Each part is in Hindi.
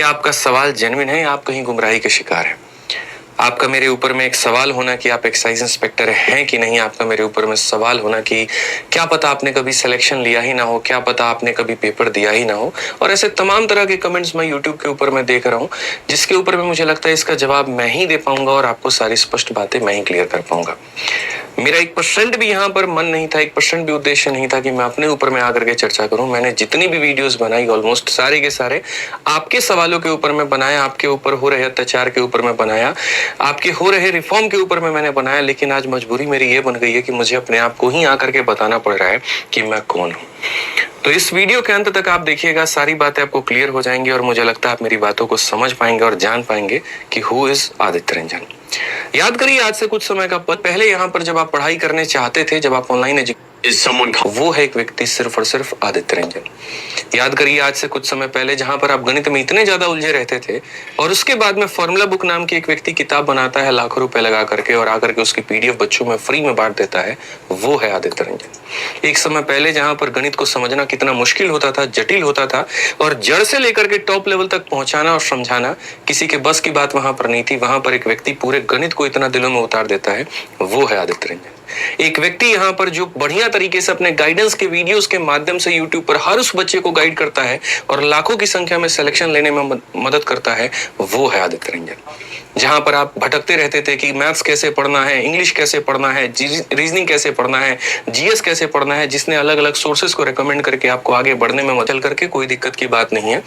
क्या आपका सवाल जेन्युइन है या आप कहीं गुमराही के शिकार हैं? आपका मेरे ऊपर में एक सवाल होना कि आप एक्साइज इंस्पेक्टर हैं कि नहीं, आपका मेरे ऊपर में सवाल होना कि क्या पता आपने कभी सिलेक्शन लिया ही ना हो, क्या पता आपने कभी पेपर दिया ही ना हो, और ऐसे तमाम तरह के कमेंट्स मैं यूट्यूब के ऊपर में देख रहा हूँ, जिसके ऊपर में मुझे लगता है इसका जवाब मैं ही दे पाऊंगा और आपको सारी स्पष्ट बातें मैं ही क्लियर कर पाऊंगा। मेरा 1% भी यहाँ पर मन नहीं था, 1% भी उद्देश्य नहीं था कि मैं अपने ऊपर में आकर के चर्चा करूं। मैंने जितनी भी वीडियोस बनाई ऑलमोस्ट सारे के सारे आपके सवालों के ऊपर में बनाया, आपके ऊपर हो रहे अत्याचार के ऊपर में बनाया, आपके हो रहे रिफॉर्म के ऊपर में मैंने बनाया। लेकिन आज मजबूरी मेरी ये बन गई है कि मुझे अपने आप को ही आकर के बताना पड़ रहा है कि मैं कौन हूँ। तो इस वीडियो के अंत तक आप देखिएगा, सारी बातें आपको क्लियर हो जाएंगी और मुझे लगता है आप मेरी बातों को समझ पाएंगे और जान पाएंगे कि हु इज आदित्य रंजन। याद करिए आज से कुछ समय का पहले यहाँ पर जब आप पढ़ाई करने चाहते थे, जब आप ऑनलाइन वो है एक व्यक्ति सिर्फ और सिर्फ आदित्य रंजन। याद करिए आज से कुछ समय पहले जहां पर आप गणित में इतने ज्यादा उलझे रहते थे और उसके बाद में फॉर्मूला बुक नाम की एक व्यक्ति किताब बनाता है लाखों रुपए लगा करके और आकर के उसकी पीडीएफ बच्चों में फ्री में बांट देता है, वो है आदित्य रंजन। एक समय पहले जहां पर गणित को समझना कितना मुश्किल होता था, जटिल होता था और जड़ से लेकर के टॉप लेवल तक पहुंचाना और समझाना किसी के बस की बात वहां पर नहीं थी, वहां पर एक व्यक्ति पूरे गणित को इतना दिलों में उतार देता है, वो है आदित्य रंजन। एक व्यक्ति यहाँ पर जो बढ़िया तरीके से अपने गाइडेंस के वीडियोस के माध्यम से यूट्यूब पर हर उस बच्चे को गाइड करता है और लाखों की संख्या में सिलेक्शन लेने में मदद करता है, वो है आदित्य रंजन। जहां पर आप भटकते रहते थे कि मैथ्स कैसे पढ़ना है, इंग्लिश कैसे पढ़ना है, रीजनिंग कैसे पढ़ना है, जीएस कैसे पढ़ना है, जिसने अलग अलग सोर्सेस को रेकमेंड करके आपको आगे बढ़ने में मदद करके कोई दिक्कत की बात नहीं है।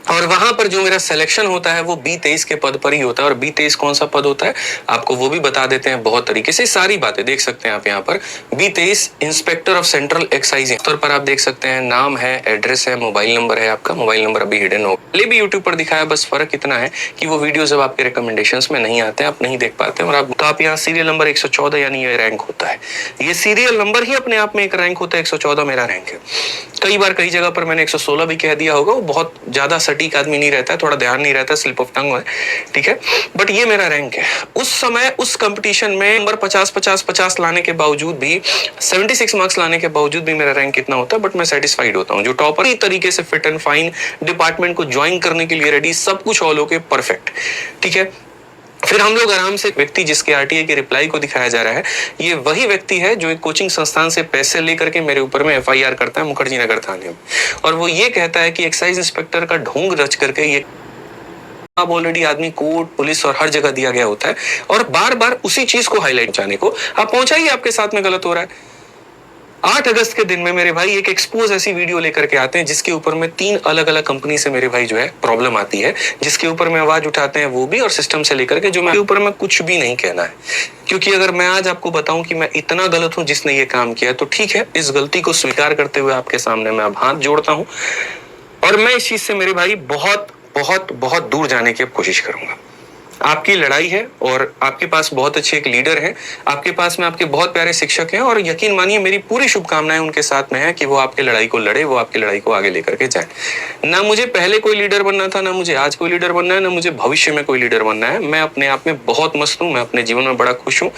और वहां पर जो मेरा सिलेक्शन होता है वो B23 के पद पर ही होता है। और B23 कौन सा पद होता है आपको वो भी बता देते हैं बहुत तरीके से, सारी बातें देख सकते हैं आप यहाँ पर। B23 inspector of central excise स्तर पर आप देख सकते हैं, नाम है, एड्रेस है, मोबाइल नंबर है, आपका मोबाइल नंबर अभी हिडन हो, पहले भी यूट्यूब पर दिखाया, बस फर्क इतना है कि वो वीडियो जब आपके रिकमेंडेशंस में नहीं आते हैं, आप नहीं देख पाते हैं। और आप यहाँ सीरियल नंबर 114 यानी ये रैंक होता है, ये सीरियल नंबर ही अपने आप में एक रैंक होता है। 114 मेरा रैंक है। कई बार कई जगह पर मैंने 116 भी कह दिया होगा, वो बहुत ज्यादा सटीक आदमी नहीं रहता है, थोड़ा ध्यान नहीं रहता, स्लिप ऑफ टंग है, ठीक है, बट ये मेरा रैंक है। उस समय उस कंपटीशन में नंबर 50 लाने के बावजूद भी, 76 मार्क्स लाने के बावजूद भी मेरा रैंक कितना होता है, बट मैं सेटिस्फाइड होता हूँ। जो टॉपर तरीके से फिट एंड फाइन डिपार्टमेंट को ज्वाइन करने के लिए रेडी, सब कुछ ऑल ओके परफेक्ट, ठीक है। फिर हम लोग आराम से, व्यक्ति जिसके आरटीआई के रिप्लाई को दिखाया जा रहा है, ये वही व्यक्ति है जो एक कोचिंग संस्थान से पैसे लेकर के मेरे ऊपर में एफआईआर करता है मुखर्जी नगर थाने में, और वो ये कहता है कि एक्साइज इंस्पेक्टर का ढोंग रच करके ये अब ऑलरेडी आदमी कोर्ट, पुलिस और हर जगह दिया गया होता है, और बार बार उसी चीज को हाईलाइट जाने को आप पहुंचाइए, आपके साथ में गलत हो रहा है। 8 अगस्त के दिन में मेरे भाई एक एक्सपोज ऐसी वीडियो लेकर के आते हैं जिसके ऊपर में 3 अलग अलग कंपनी से मेरे भाई जो है प्रॉब्लम आती है, जिसके ऊपर में आवाज उठाते हैं वो भी, और सिस्टम से लेकर के जो मैं ऊपर में कुछ भी नहीं कहना है। क्योंकि अगर मैं आज आपको बताऊं कि मैं इतना गलत हूं जिसने ये काम किया, तो ठीक है, इस गलती को स्वीकार करते हुए आपके सामने मैं अब हाथ जोड़ता हूं और मैं इस चीज से मेरे भाई बहुत बहुत बहुत दूर जाने की कोशिश करूंगा। आपकी लड़ाई है और आपके पास बहुत अच्छे एक लीडर हैं, आपके पास में आपके बहुत प्यारे शिक्षक हैं, और यकीन मानिए मेरी पूरी शुभकामनाएं उनके साथ में है कि वो आपकी लड़ाई को लड़े, वो आपकी लड़ाई को आगे लेकर के जाए। ना मुझे पहले कोई लीडर बनना था, ना मुझे आज कोई लीडर बनना है, ना मुझे भविष्य में कोई लीडर बनना है। मैं अपने आप में बहुत मस्त हूँ, मैं अपने जीवन में बड़ा खुश हूँ।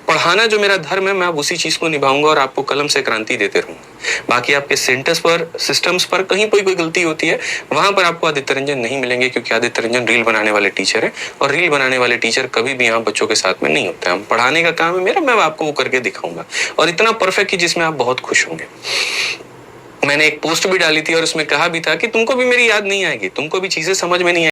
पढ़ाना जो मेरा धर्म है, मैं अब उसी चीज को निभाऊंगा और आपको कलम से क्रांति देते रहूंगा। बाकी आपके सेंटर्स पर, सिस्टम्स पर कहीं कोई गलती होती है, वहां पर आपको आदित्य रंजन नहीं मिलेंगे, क्योंकि आदित्य रंजन रील बनाने वाले टीचर है, और रील बनाने वाले टीचर कभी भी यहाँ बच्चों के साथ में नहीं होते हैं। पढ़ाने का काम है मेरा, मैं आपको वो करके दिखाऊंगा, और इतना परफेक्ट कि जिसमें आप बहुत खुश होंगे। मैंने एक पोस्ट भी डाली थी और उसमें कहा भी था कि तुमको भी मेरी याद नहीं आएगी, तुमको भी चीजें समझ में नहीं